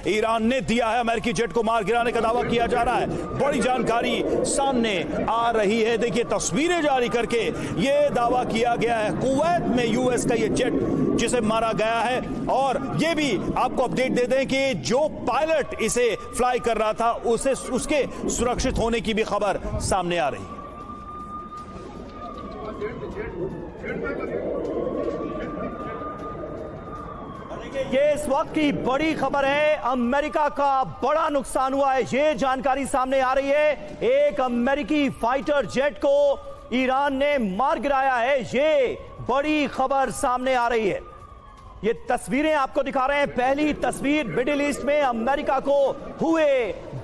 Iran ने दिया है। अमेरिकी जेट को मार गिराने का दावा किया जा रहा है। बड़ी जानकारी सामने आ रही है। देखिए तस्वीरें जारी करके यह दावा किया गया है कुवैत में यूएस का यह जेट जिसे मारा गया है। और यह भी आपको अपडेट दे दें कि जो पायलट इसे फ्लाई कर रहा था उसके सुरक्षित होने की भी खबर सामने आ रही है। ये इस वक्त की बड़ी खबर है। अमेरिका का बड़ा नुकसान हुआ है, ये जानकारी सामने आ रही है। एक अमेरिकी फाइटर जेट को ईरान ने मार गिराया है, ये बड़ी खबर सामने आ रही है। ये तस्वीरें आपको दिखा रहे हैं। पहली तस्वीर मिडिल ईस्ट में अमेरिका को हुए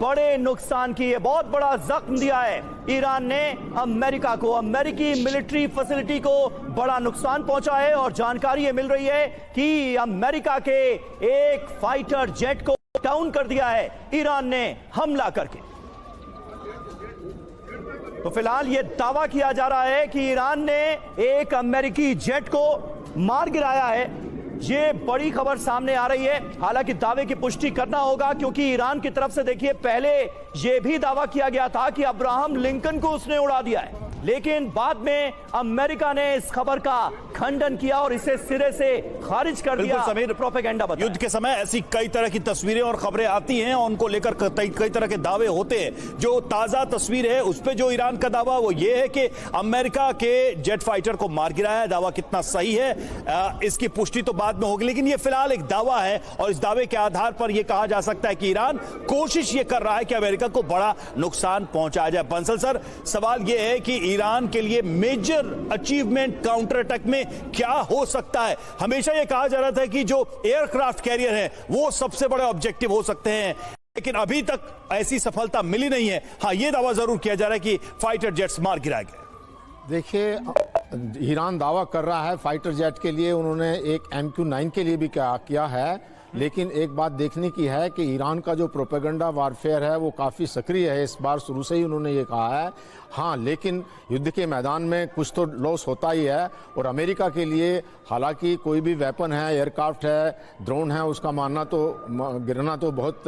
बड़े नुकसान की है। बहुत बड़ा जख्म दिया है ईरान ने अमेरिका को। अमेरिकी मिलिट्री फैसिलिटी को बड़ा नुकसान पहुंचा है और जानकारी ये मिल रही है कि अमेरिका के एक फाइटर जेट को डाउन कर दिया है ईरान ने हमला करके। तो फिलहाल यह दावा किया जा रहा है कि ईरान ने एक अमेरिकी जेट को मार गिराया है। ये बड़ी खबर सामने आ रही है। हालांकि दावे की पुष्टि करना होगा क्योंकि ईरान की तरफ से देखिए पहले यह भी दावा किया गया था कि अब्राहम लिंकन को उसने उड़ा दिया है, लेकिन बाद में अमेरिका ने इस खबर का खंडन किया और इसे सिरे से खारिज कर दिया। समीर, प्रोपेगेंडा बताया। युद्ध के समय ऐसी कई तरह की तस्वीरें और खबरें आती हैं और उनको लेकर कई तरह के दावे होते हैं। जो ताजा तस्वीर है उस पे जो ईरान का दावा वो ये है कि अमेरिका के जेट फाइटर को मार गिराया है। दावा कितना सही है इसकी पुष्टि तो बाद में होगी, लेकिन ये फिलहाल एक दावा है और इस दावे के आधार पर यह कहा जा सकता है कि ईरान कोशिश ये कर रहा है कि अमेरिका को बड़ा नुकसान पहुंचाया जाए। बंसल सर, सवाल यह है कि ईरान के लिए मेजर अचीवमेंट काउंटर अटैक में क्या हो सकता है? हमेशा यह कहा जा रहा था कि जो एयरक्राफ्ट कैरियर है वो सबसे बड़े ऑब्जेक्टिव हो सकते हैं, लेकिन अभी तक ऐसी सफलता मिली नहीं है। हाँ, यह दावा जरूर किया जा रहा है कि फाइटर जेट्स मार गिराए गए। देखिए, ईरान दावा कर रहा है फाइटर जेट के लिए उन्होंने एक MQ-9 के लिए भी क्या किया है, लेकिन एक बात देखने की है कि ईरान का जो प्रोपेगेंडा वारफेयर है वो काफ़ी सक्रिय है। इस बार शुरू से ही उन्होंने ये कहा है। हाँ, लेकिन युद्ध के मैदान में कुछ तो लॉस होता ही है और अमेरिका के लिए हालांकि कोई भी वेपन है, एयरक्राफ्ट है, ड्रोन है, उसका मारना तो गिरना तो बहुत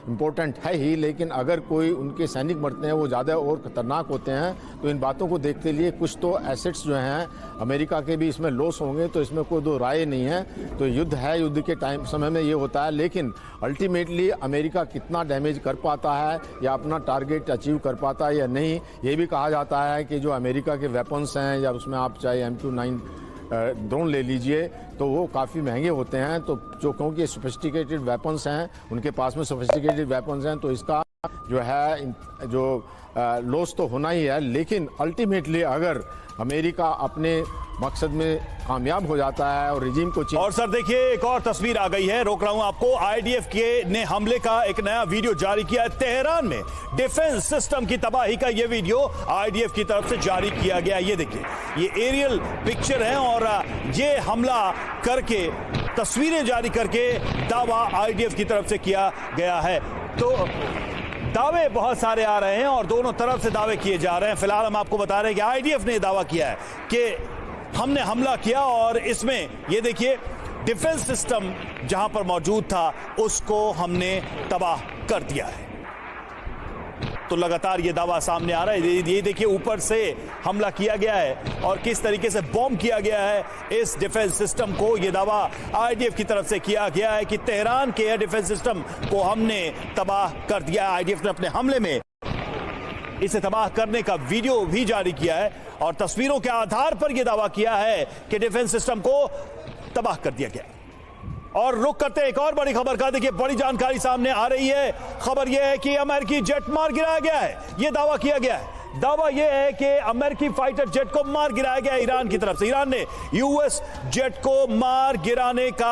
इम्पोर्टेंट है ही, लेकिन अगर कोई उनके सैनिक मरते हैं वो ज़्यादा और ख़तरनाक होते हैं। तो इन बातों को देखते लिए कुछ तो एसेट्स जो हैं अमेरिका के भी इसमें लॉस होंगे, तो इसमें कोई दो राय नहीं है। तो युद्ध है, युद्ध के समय में ये होता है, लेकिन अल्टीमेटली अमेरिका कितना डैमेज कर पाता है या अपना टारगेट अचीव कर पाता है या नहीं, ये भी कहा जाता है कि जो अमेरिका के वेपन्स हैं या उसमें आप चाहे MQ-9 ड्रोन ले लीजिए तो वो काफ़ी महंगे होते हैं। तो जो क्योंकि सोफिस्टिकेटेड वेपन्स हैं, उनके पास में सोफिस्टिकेटेड वेपन्स हैं, तो इसका जो है जो लॉस तो होना ही है। लेकिन अल्टीमेटली अगर अमेरिका अपने मकसद में कामयाब हो जाता है और रिजीम को और सर देखिए एक और तस्वीर आ गई है, रोक रहा हूं आपको। IDF के ने हमले का एक नया वीडियो जारी किया है। तेहरान में डिफेंस सिस्टम की तबाही का यह वीडियो IDF की तरफ से जारी किया गया। ये देखिए, ये एरियल पिक्चर है और ये हमला करके तस्वीरें जारी करके दावा IDF की तरफ से किया गया है। तो दावे बहुत सारे आ रहे हैं और दोनों तरफ से दावे किए जा रहे हैं। फिलहाल हम आपको बता रहे हैं कि IDF ने दावा किया है कि हमने हमला किया और इसमें ये देखिए डिफेंस सिस्टम जहां पर मौजूद था उसको हमने तबाह कर दिया है। तो लगातार ये दावा सामने आ रहा है। ये देखिए ऊपर से हमला किया गया है और किस तरीके से बॉम्ब किया गया है इस डिफेंस सिस्टम को। ये दावा IDF की तरफ से किया गया है कि तेहरान के एयर डिफेंस सिस्टम को हमने तबाह कर दिया है। IDF ने अपने हमले में इसे तबाह करने का वीडियो भी जारी किया है और तस्वीरों के आधार पर यह दावा किया है कि डिफेंस सिस्टम को तबाह कर दिया गया। और रुक करते एक और बड़ी खबर का। देखिए बड़ी जानकारी सामने आ रही है। खबर यह है कि अमेरिकी जेट मार गिराया गया है, यह दावा किया गया है। दावा यह है कि अमेरिकी फाइटर जेट को मार गिराया गया ईरान की तरफ से। ईरान ने US जेट को मार गिराने का